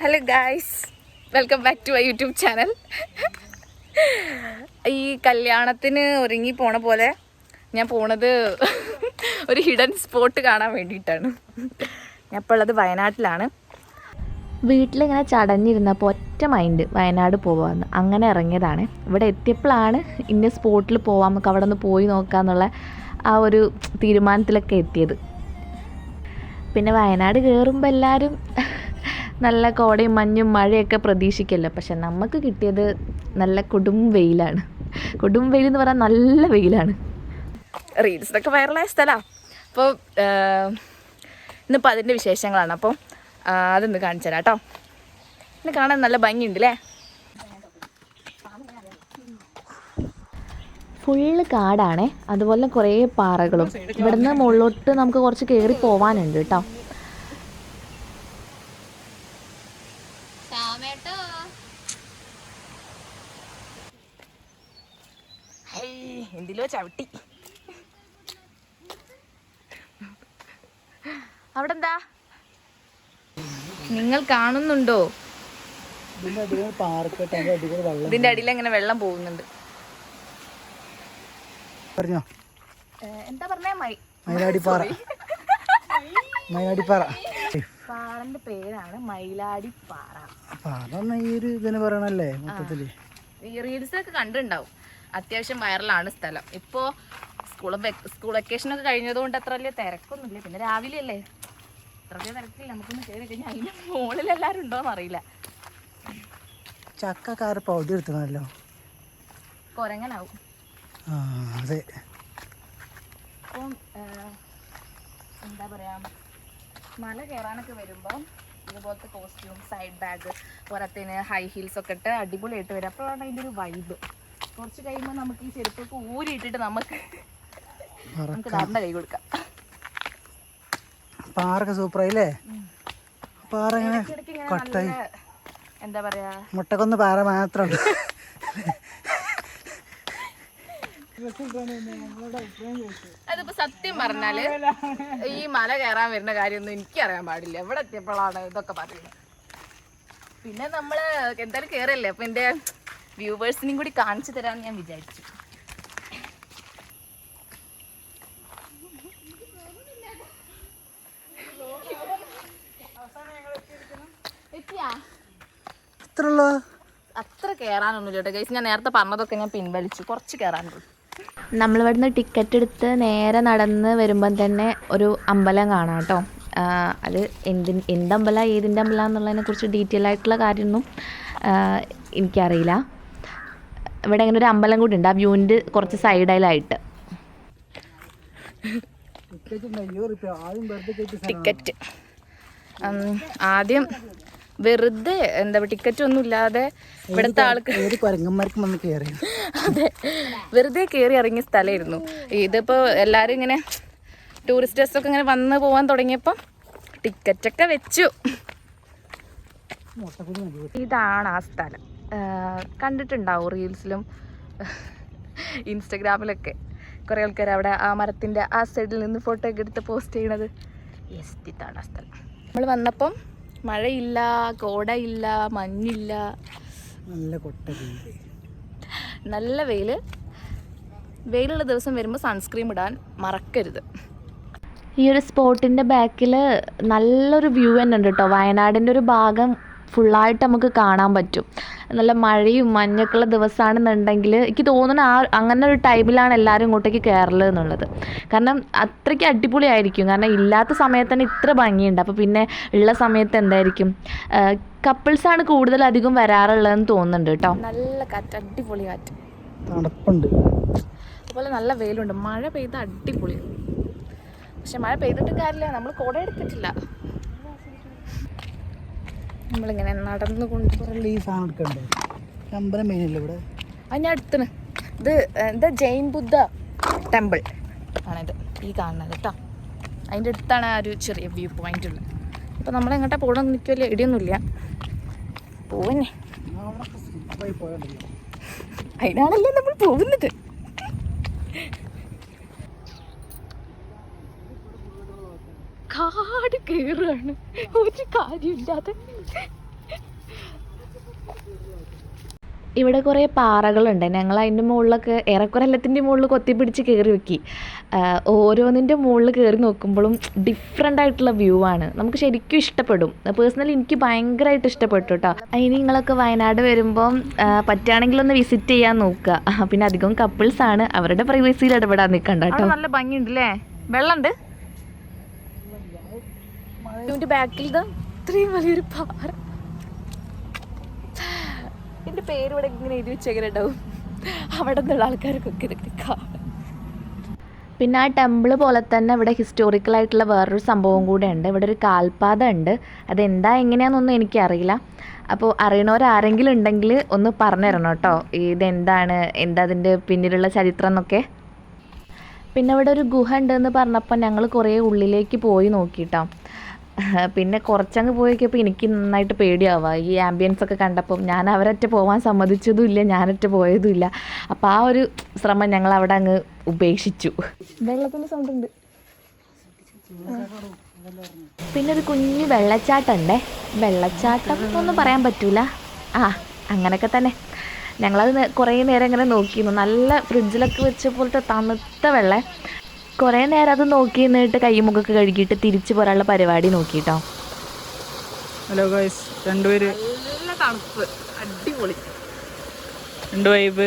Hello guys, welcome back to my YouTube channel. ഈ കല്യാണത്തിന് ഒരുങ്ങി പോണ പോലെ ഞാൻ പോണത് ഒരു ഹിഡൻ സ്പോട്ട് കാണാൻ വേണ്ടിയിട്ടാണ്. ഞാൻ ഇപ്പോൾ ഉള്ളത് വയനാട്ടിലാണ്. വീട്ടിലിങ്ങനെ ചടഞ്ഞിരുന്നപ്പോൾ ഒറ്റ മൈൻഡ് വയനാട് പോകാമെന്ന് അങ്ങനെ ഇറങ്ങിയതാണ്. ഇവിടെ എത്തിയപ്പോഴാണ് ഇന്ന സ്പോട്ടിൽ പോവാം, നമുക്ക് അവിടെ നിന്ന് പോയി നോക്കാമെന്നുള്ള ആ ഒരു തീരുമാനത്തിലൊക്കെ എത്തിയത്. പിന്നെ വയനാട് കയറുമ്പോൾ എല്ലാവരും നല്ല കോടയും മഞ്ഞും മഴയൊക്കെ പ്രതീക്ഷിക്കല്ലോ. പക്ഷെ നമുക്ക് കിട്ടിയത് നല്ല കൊടും വെയിലാണ്. കൊടും വെയിൽ എന്ന് പറയാൻ നല്ല വെയിലാണ്. റീൽസിലൊക്കെ വൈറലായ സ്ഥലമാണ്. അപ്പോൾ ഇന്നിപ്പോൾ അതിൻ്റെ വിശേഷങ്ങളാണ്. അപ്പോൾ അതൊന്ന് കാണിച്ചു തരാം കേട്ടോ. ഇന്ന് കാണാൻ നല്ല ഭംഗിയുണ്ട് അല്ലേ? ഫുള്ള് കാടാണേ, അതുപോലെ കുറേ പാറകളും. ഇവിടുന്ന് മുകളിലോട്ട് നമുക്ക് കുറച്ച് കയറി പോവാനുണ്ട് കേട്ടോ. എന്തിലോ ചവിട്ടി. അവിടെ എന്താ നിങ്ങൾ കാണുന്നുണ്ടോ? ഇതിന്റെ അടിയിൽ എങ്ങനെ വെള്ളം പോകുന്നുണ്ട്. എന്താ പറഞ്ഞ പാറന്റെ പേരാണ് മയിലാടിപ്പാറ. ഈ റീൽസൊക്കെ കണ്ടിട്ടുണ്ടാവും. അത്യാവശ്യം വൈറലാണ് സ്ഥലം. ഇപ്പോ സ്കൂൾ വെക്കേഷനൊക്കെ കഴിഞ്ഞതുകൊണ്ട് അത്ര വലിയ തിരക്കൊന്നുമില്ല. പിന്നെ രാവിലെ അല്ലേ, അത്ര വലിയ തിരക്കില്ല. നമുക്കൊന്ന് കയറി കഴിഞ്ഞാൽ അതിന്റെ മുകളിൽ എല്ലാവരും ഉണ്ടോന്ന് അറിയില്ല. ചക്കക്കാർ പൗതി എടുത്തണല്ലോ, കൊരങ്ങനാവും. അപ്പം എന്താ പറയാ, മല കയറാനൊക്കെ വരുമ്പോൾ ഇതുപോലത്തെ കോസ്റ്റ്യൂം, സൈഡ് ബാഗ്, പുറത്തിന് ഹൈ ഹീൽസ് ഒക്കെ ഇട്ട് അടിപൊളിയായിട്ട് വരും. അപ്പോഴാണ് അതിൻ്റെ ഒരു വൈബ്. കുറച്ച് കഴിയുമ്പോൾ നമുക്ക് ഈ ചെരുപ്പൊക്കെ ഊരിയിട്ടിട്ട് നമുക്ക് കാറിൻ്റെ കൈ കൊടുക്കാം. പാറൊക്കെ സൂപ്പറായില്ലേ? പാറ എന്താ പറയാ, മുട്ടക്കൊന്ന് പാറ മാത്രമുണ്ട്. അതിപ്പോ സത്യം പറഞ്ഞാല് ഈ മല കയറാൻ വരുന്ന കാര്യമൊന്നും എനിക്കറിയാൻ പാടില്ല. എവിടെ എത്തിയപ്പോഴാണ് ഇതൊക്കെ പറയുന്നത്. പിന്നെ നമ്മള് എന്തായാലും കയറല്ലേ, അപ്പൊ എന്റെ വ്യൂവേഴ്സിനും കൂടി കാണിച്ചു തരാമെന്ന് ഞാൻ വിചാരിച്ചു. അത്ര കയറാനൊന്നുമില്ല കേട്ടോ ഗൈസ്. ഞാൻ നേരത്തെ പറഞ്ഞതൊക്കെ ഞാൻ പിൻവലിച്ചു. കുറച്ച് കയറാനുള്ളൂ. നമ്മളിവിടുന്ന് ടിക്കറ്റ് എടുത്ത് നേരെ നടന്ന് വരുമ്പം തന്നെ ഒരു അമ്പലം കാണാം കേട്ടോ. അത് എന്തമ്പലം, ഏതിൻ്റെ അമ്പലം എന്നുള്ളതിനെ കുറിച്ച് ഡീറ്റെയിൽ ആയിട്ടുള്ള കാര്യമൊന്നും എനിക്കറിയില്ല. ഇവിടെ ഇങ്ങനെ ഒരു അമ്പലം കൂടി ഉണ്ട്, ആ വ്യൂവിൻ്റെ കുറച്ച് സൈഡിലായിട്ട്. ടിക്കറ്റ് ആദ്യം വെറുതെ എന്താ ടിക്കറ്റ് ഒന്നും ഇല്ലാതെ ഇവിടുത്തെ ആൾക്ക് അതെ, വെറുതെ കയറി ഇറങ്ങിയ സ്ഥലമായിരുന്നു. ഇതിപ്പോൾ എല്ലാവരും ഇങ്ങനെ ടൂറിസ്റ്റേഴ്സൊക്കെ ഇങ്ങനെ വന്ന് പോകാൻ തുടങ്ങിയപ്പോൾ ടിക്കറ്റൊക്കെ വെച്ചു. ഇതാണ് ആ സ്ഥലം. കണ്ടിട്ടുണ്ടാവും റീൽസിലും ഇൻസ്റ്റഗ്രാമിലൊക്കെ കുറേ ആൾക്കാർ അവിടെ ആ മരത്തിൻ്റെ ആ സൈഡിൽ നിന്ന് ഫോട്ടോ ഒക്കെ എടുത്ത് പോസ്റ്റ് ചെയ്യണത്. യെസ്, ഇതാണ് ആ സ്ഥലം. നമ്മൾ വന്നപ്പം മഴയില്ല, കോടയില്ല, മഞ്ഞില്ല, നല്ല വെയില്. വെയിലുള്ള ദിവസം വരുമ്പോൾ സൺസ്ക്രീം ഇടാൻ മറക്കരുത്. ഈ ഒരു സ്പോട്ടിൻ്റെ ബാക്കിൽ നല്ലൊരു വ്യൂ തന്നെ ഉണ്ട് കേട്ടോ. വയനാടിൻ്റെ ഒരു ഭാഗം ഫുള്ളായിട്ട് നമുക്ക് കാണാൻ പറ്റും. നല്ല മഴയും മഞ്ഞൊക്കെയുള്ള ദിവസമാണെന്നുണ്ടെങ്കിൽ എനിക്ക് തോന്നുന്നു അങ്ങനെ ഒരു ടൈമിലാണ് എല്ലാവരും ഇങ്ങോട്ടേക്ക് കയറല് എന്നുള്ളത്. കാരണം അത്രയ്ക്ക് അടിപൊളിയായിരിക്കും. കാരണം ഇല്ലാത്ത സമയത്ത് തന്നെ ഇത്ര ഭംഗിയുണ്ട്. അപ്പോൾ പിന്നെ ഉള്ള സമയത്ത് എന്തായിരിക്കും, കപ്പിൾസാണ് കൂടുതലധികം വരാറുള്ളതെന്ന് തോന്നുന്നുണ്ട് കേട്ടോ. നല്ല കാറ്റ്, അടിപൊളി കാറ്റ്, തണുപ്പുണ്ട്. അതുപോലെ നല്ല വെയിലുണ്ട്. മഴ പെയ്ത അടിപൊളിയാണ്. പക്ഷെ മഴ പെയ്തിട്ട് കാര്യമില്ല, നമ്മൾ കുട എടുത്തിട്ടില്ല. നമ്മളിങ്ങനെ നടന്നുകൊണ്ട് അതിൻ്റെ അടുത്തിന് ഇത് എന്താ ജൈൻ ബുദ്ധ ടെമ്പിൾ ആണിത്, ഈ കാണുന്നത് കേട്ടോ. അതിൻ്റെ അടുത്താണ് ആ ഒരു ചെറിയ വ്യൂ പോയിന്റ് ഉള്ളത്. ഇപ്പം നമ്മളെങ്ങോട്ടാ പോകണമെന്ന് എനിക്ക് വലിയ ഐഡിയൊന്നുമില്ല. പോവന്നെ, അതിനാണല്ലേ നമ്മൾ പോകുന്നത്. കാട് കയറുകയാണ് ഒരു കാര്യമില്ലാതെ. ഇവിടെ കുറേ പാറകളുണ്ട്. ഞങ്ങൾ അതിൻ്റെ മുകളിലൊക്കെ ഏറെക്കുറെ എല്ലാത്തിൻ്റെ മുകളിൽ കൊത്തിപ്പിടിച്ച് കയറി നോക്കി. ഓരോന്നിൻ്റെ മുകളിൽ കയറി നോക്കുമ്പോഴും ഡിഫറെൻ്റ് ആയിട്ടുള്ള വ്യൂ ആണ്. നമുക്ക് ശരിക്കും ഇഷ്ടപ്പെടും. പേഴ്സണലി എനിക്ക് ഭയങ്കരമായിട്ട് ഇഷ്ടപ്പെട്ടു കേട്ടോ. അതിന് നിങ്ങളൊക്കെ വയനാട് വരുമ്പം പറ്റുകയാണെങ്കിൽ ഒന്ന് വിസിറ്റ് ചെയ്യാൻ നോക്കുക. പിന്നെ അധികം കപ്പിൾസാണ്, അവരുടെ പ്രൈവസിയിൽ ഇടപെടാൻ നിൽക്കണ്ട കേട്ടോ. നല്ല ഭംഗിയുണ്ട് അല്ലേ? വെള്ളമുണ്ട് ഇതിൻ്റെ ബാക്കിൽ. ഇത്രയും വലിയൊരു പാറ. എൻ്റെ പേര് ഇവിടെ ഇങ്ങനെ എഴുതി വെച്ചെങ്ങനെ ഉണ്ടാവും. അവിടെ നിന്നുള്ള ആൾക്കാർക്കൊക്കെ ഇതൊക്കെ കാണും. പിന്നെ ആ ടെമ്പിൾ പോലെ തന്നെ ഇവിടെ ഹിസ്റ്റോറിക്കലായിട്ടുള്ള വേറൊരു സംഭവം കൂടെ ഉണ്ട്. ഇവിടെ ഒരു കാൽപാത ഉണ്ട്. അതെന്താ എങ്ങനെയാണെന്നൊന്നും എനിക്കറിയില്ല. അപ്പോൾ അറിയണവരാരെങ്കിലും ഉണ്ടെങ്കിൽ ഒന്ന് പറഞ്ഞു തരണം കേട്ടോ, ഇതെന്താണ്, എന്താ അതിൻ്റെ പിന്നിലുള്ള ചരിത്രം എന്നൊക്കെ. പിന്നെ ഇവിടെ ഒരു ഗുഹ ഉണ്ടെന്ന് പറഞ്ഞപ്പോൾ ഞങ്ങൾ കുറേ ഉള്ളിലേക്ക് പോയി നോക്കിയിട്ടോ. പിന്നെ കുറച്ചങ്ങ് പോയിക്കപ്പോൾ എനിക്ക് നന്നായിട്ട് പേടിയാവുക ഈ ആംബിയൻസ് ഒക്കെ കണ്ടപ്പം. ഞാൻ അവരൊറ്റ പോകാൻ സമ്മതിച്ചതും ഇല്ല, ഞാനൊറ്റ പോയതും ഇല്ല. അപ്പോൾ ആ ഒരു ശ്രമം ഞങ്ങൾ അവിടെ അങ്ങ് ഉപേക്ഷിച്ചു. വെള്ളത്തിൻ്റെ സൗണ്ട് ഉണ്ട്. പിന്നെ ഒരു കുഞ്ഞു വെള്ളച്ചാട്ടം ഉണ്ടേ. വെള്ളച്ചാട്ടം ഒന്നും പറയാൻ പറ്റൂല, അങ്ങനെയൊക്കെ തന്നെ. ഞങ്ങളത് കുറേ നേരം ഇങ്ങനെ നോക്കിയിരുന്നു. നല്ല ഫ്രിഡ്ജിലൊക്കെ വെച്ച പോലത്തെ തണുത്ത വെള്ളം. കുറേ നേരം അത് നോക്കി നിന്നിട്ട് കൈമുഖമൊക്കെ കഴുകിയിട്ട് തിരിച്ചു പോരാനുള്ള പരിപാടി നോക്കിട്ടോ. ഹലോ ഗൈസ്, രണ്ടുപേര് നല്ല തണുപ്പ്, അടിപൊളി. രണ്ട് വൈബ്.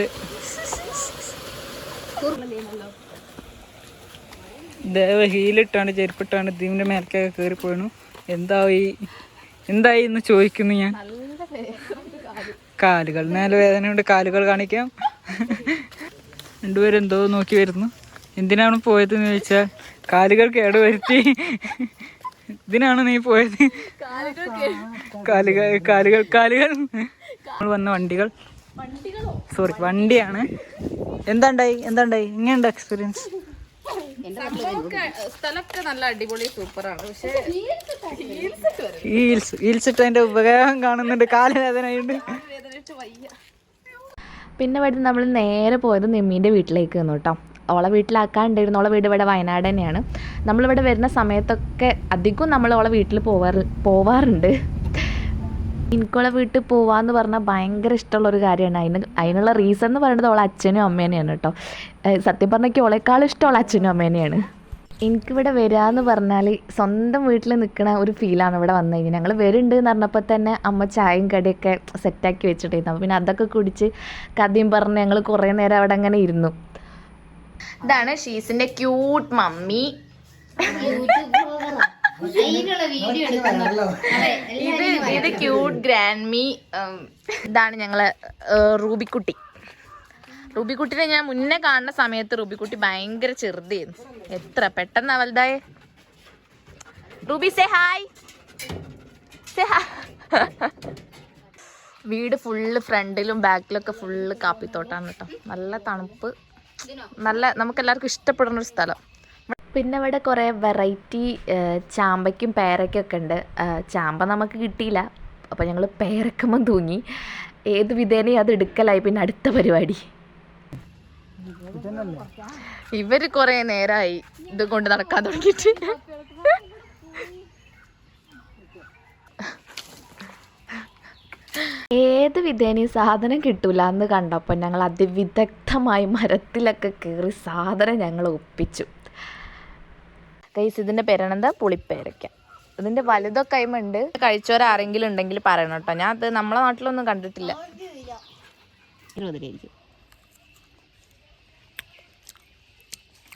ഹീലിട്ടാണ് ചെരുപ്പിട്ടാണ് ഇതിൻ്റെ മേൽക്കൊക്കെ കയറിപ്പോണു. എന്തായി എന്ന് ചോദിക്കുന്നു ഞാൻ. കാലുകൾ നേരെ വേദന കൊണ്ട് കാലുകൾ കാണിക്കാം. രണ്ടുപേരും എന്തോ നോക്കി വരുന്നു. എന്തിനാണ് പോയതെന്ന് ചോദിച്ചാൽ കാലുകൾ കേടുവരുത്തി. ഇതിനാണ് നീ പോയത്? കാലുകൾ വന്ന വണ്ടിയാണ്. എന്താണ്ടായി ഇങ്ങനെയുണ്ട് എക്സ്പീരിയൻസ്? സ്ഥലമൊക്കെ നല്ല അടിപൊളി സൂപ്പറാണ്. പക്ഷേ ഹീൽസ് ഇട്ടതിന്റെ ഉപയോഗം കാണുന്നുണ്ട്. കാലുവേദനയുണ്ട്. പിന്നെ ഇവിടെ നമ്മൾ നേരെ പോയത് നിമ്മീൻ്റെ വീട്ടിലേക്ക് വന്നു കേട്ടോ. അവളെ വീട്ടിലാക്കാണ്ടായിരുന്നു. അവളെ വീട് ഇവിടെ വയനാട് തന്നെയാണ്. നമ്മളിവിടെ വരുന്ന സമയത്തൊക്കെ അധികം നമ്മൾ അവളെ വീട്ടിൽ പോവാറുണ്ട്. എനിക്കവളെ വീട്ടിൽ പോവാന്ന് പറഞ്ഞാൽ ഭയങ്കര ഇഷ്ടമുള്ളൊരു കാര്യമാണ്. അതിനുള്ള റീസൺ എന്ന് പറയുന്നത് അവളെ അച്ഛനും അമ്മേനെയാണ് കേട്ടോ. സത്യം പറഞ്ഞാൽ അവളെക്കാളും ഇഷ്ടം അവളെ അച്ഛനും അമ്മേനെയാണ്. എനിക്കിവിടെ വരാമെന്ന് പറഞ്ഞാൽ സ്വന്തം വീട്ടിൽ നിൽക്കുന്ന ഒരു ഫീലാണ് ഇവിടെ വന്നു കഴിഞ്ഞാൽ. ഞങ്ങൾ വരുന്നുണ്ട് എന്ന് പറഞ്ഞപ്പോൾ തന്നെ അമ്മ ചായയും കടിയൊക്കെ സെറ്റാക്കി വെച്ചിട്ടായിരുന്നു. അപ്പോൾ പിന്നെ അതൊക്കെ കുടിച്ച് കഥയും പറഞ്ഞ് ഞങ്ങൾ കുറേ നേരം അവിടെ അങ്ങനെ ഇരുന്നു. ഇതാണ് ഷീസിന്റെ ക്യൂട്ട് മമ്മി. ഇത് ക്യൂട്ട് ഗ്രാൻഡ് മീ. ഇതാണ് ഞങ്ങളെ റൂബിക്കുട്ടി. റൂബിക്കുട്ടിനെ ഞാൻ മുന്നേ കാണുന്ന സമയത്ത് റൂബിക്കുട്ടി ഭയങ്കര ചെറുതായിരുന്നു. എത്ര പെട്ടെന്ന് വലുതായേ. Ruby say hi. വീട് ഫുള്ള് ഫ്രണ്ടിലും ബാക്കിലൊക്കെ ഫുള്ള് കാപ്പിത്തോട്ടാണ് കേട്ടോ. നല്ല തണുപ്പ്, നല്ല നമുക്കെല്ലാവർക്കും ഇഷ്ടപ്പെടുന്ന ഒരു സ്ഥലം. പിന്നെ ഇവിടെ കുറേ വെറൈറ്റി ചാമ്പയ്ക്കും പേരയ്ക്കൊക്കെ ഉണ്ട്. ചാമ്പ നമുക്ക് കിട്ടിയില്ല, അപ്പോൾ ഞങ്ങൾ പേരക്കമ്മ തൂങ്ങി. ഏത് വിധേനയും അത് എടുക്കലായി. പിന്നെ അടുത്ത പരിപാടി. ഇവര് കുറേ നേരമായി ഇത് കൊണ്ട് നടക്കാൻ തുടങ്ങിയിട്ട്. ഏത് വിധേനയും സാധനം കിട്ടൂല എന്ന് കണ്ടപ്പോൾ ഞങ്ങൾ അതിവിദഗ്ധമായി മരത്തിലൊക്കെ കയറി സാധനം ഞങ്ങൾ ഒപ്പിച്ചു. ഗൈസ്, ഇതിന്റെ പേരാണെന്താ? പുളിപ്പേരയ്ക്ക. ഇതിന്റെ വലുതൊക്കെ കൈമുണ്ട്. കഴിച്ചവരാരെങ്കിലും ഉണ്ടെങ്കിൽ പറയണം കേട്ടോ. ഞാൻ അത് നമ്മളെ നാട്ടിലൊന്നും കണ്ടിട്ടില്ല.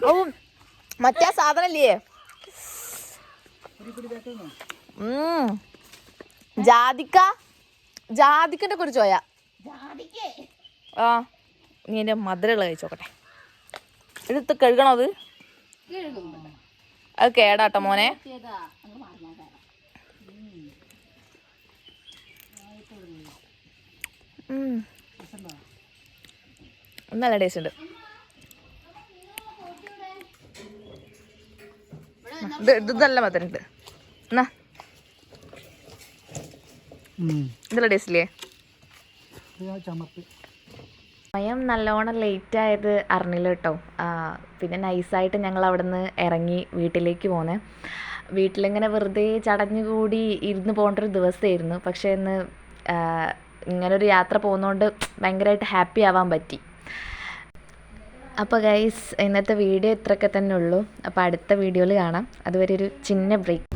ഓ, മറ്റേ സാധനല്ലേ ജാതിക്കന്റെ കുറിച്ച് ചോയ. നീ എന്റെ മധുരമുള്ള കഴിച്ചോക്കട്ടെ. എടുത്ത് കഴുകണോ? അത് കേടാട്ടോ മോനെ. നല്ല ടേസ്റ്റ് ഉണ്ട്. ഇത് നല്ല മധുരമുണ്ട്. എന്നാ ഇതല്ല ടേസ്റ്റില്ലേ? സമയം നല്ലോണം ലേറ്റായത് അറിഞ്ഞില്ല കേട്ടോ. പിന്നെ നൈസായിട്ട് ഞങ്ങൾ അവിടെ നിന്ന് ഇറങ്ങി വീട്ടിലേക്ക് പോന്നെ. വീട്ടിലിങ്ങനെ വെറുതെ ചടഞ്ഞുകൂടി ഇരുന്ന് പോകേണ്ട ഒരു ദിവസമായിരുന്നു. പക്ഷേ ഇന്ന് ഇങ്ങനൊരു യാത്ര പോകുന്നതുകൊണ്ട് ഭയങ്കരമായിട്ട് ഹാപ്പി ആവാൻ പറ്റി. അപ്പോൾ ഗൈസ് ഇന്നത്തെ വീഡിയോ ഇത്രയൊക്കെ തന്നെ ഉള്ളൂ. അപ്പോൾ അടുത്ത വീഡിയോയിൽ കാണാം. അതുവരെ ഒരു ചിന്ന ബ്രേക്ക്.